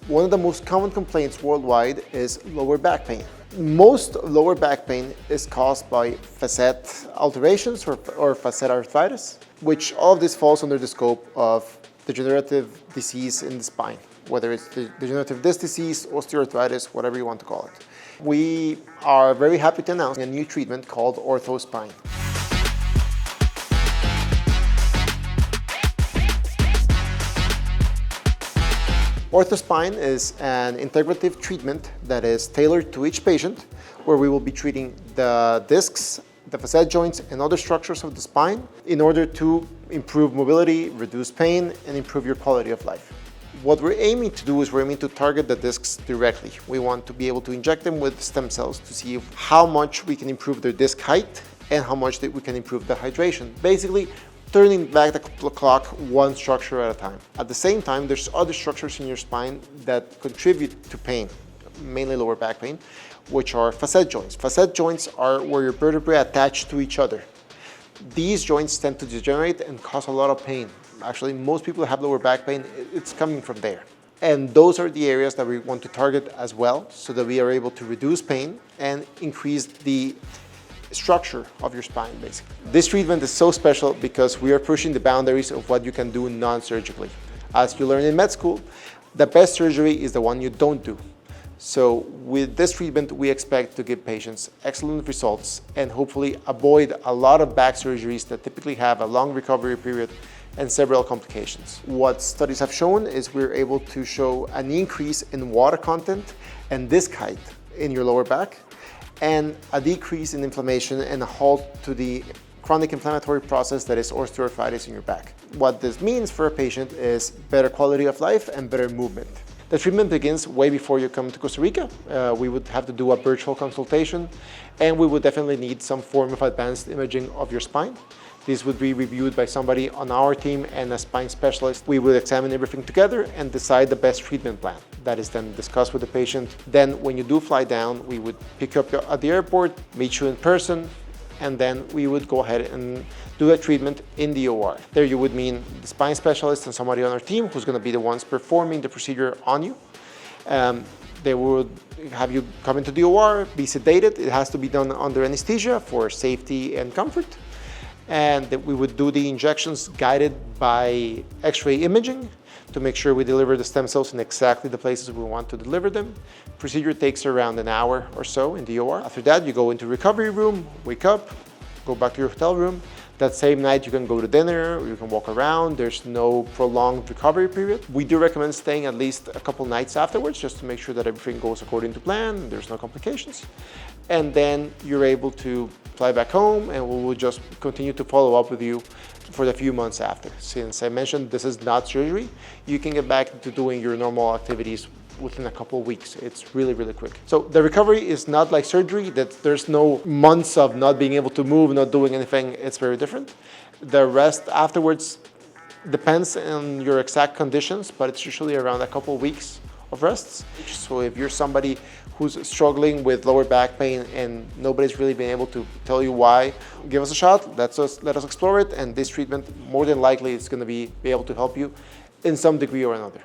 One of the most common complaints worldwide is lower back pain. Most lower back pain is caused by facet alterations or facet arthritis, which all of this falls under the scope of degenerative disease in the spine, whether it's the degenerative disc disease, osteoarthritis, whatever you want to call it. We are very happy to announce a new treatment called OrthoSpine. OrthoSpine is an integrative treatment that is tailored to each patient, where we will be treating the discs, the facet joints, and other structures of the spine in order to improve mobility, reduce pain, and improve your quality of life. What we're aiming to do is we're aiming to target the discs directly. We want to be able to inject them with stem cells to see how much we can improve their disc height and how much we can improve the hydration. Basically, turning back the clock one structure at a time. At the same time, there's other structures in your spine that contribute to pain, mainly lower back pain, which are facet joints. Facet joints are where your vertebrae attach to each other. These joints tend to degenerate and cause a lot of pain. Actually, most people who have lower back pain, it's coming from there. And those are the areas that we want to target as well, so that we are able to reduce pain and increase the structure of your spine, basically. This treatment is so special because we are pushing the boundaries of what you can do non-surgically. As you learn in med school, the best surgery is the one you don't do. So with this treatment, we expect to give patients excellent results and hopefully avoid a lot of back surgeries that typically have a long recovery period and several complications. What studies have shown is we're able to show an increase in water content and disc height in your lower back, and a decrease in inflammation and a halt to the chronic inflammatory process that is osteoarthritis in your back. What this means for a patient is better quality of life and better movement. The treatment begins way before you come to Costa Rica. We would have to do a virtual consultation, and we would definitely need some form of advanced imaging of your spine. This would be reviewed by somebody on our team and a spine specialist. We would examine everything together and decide the best treatment plan. That is then discussed with the patient. Then when you do fly down, we would pick you up at the airport, meet you in person, and then we would go ahead and do a treatment in the OR. There you would meet the spine specialist and somebody on our team who's going to be the ones performing the procedure on you. They would have you come into the OR, be sedated. It has to be done under anesthesia for safety and comfort. And that we would do the injections guided by X-ray imaging to make sure we deliver the stem cells in exactly the places we want to deliver them. Procedure takes around an hour or so in the OR. After that, you go into recovery room, wake up, go back to your hotel room. That same night, you can go to dinner, or you can walk around. There's no prolonged recovery period. We do recommend staying at least a couple nights afterwards, just to make sure that everything goes according to plan, there's no complications. And then you're able to fly back home, and we will just continue to follow up with you for the few months after. Since I mentioned this is not surgery, you can get back to doing your normal activities within a couple of weeks. It's really, really quick. So the recovery is not like surgery, that there's no months of not being able to move, not doing anything. It's very different. The rest afterwards depends on your exact conditions, but it's usually around a couple of weeks of rests. So if you're somebody who's struggling with lower back pain and nobody's really been able to tell you why, give us a shot, let us explore it, and this treatment more than likely is going to be able to help you in some degree or another.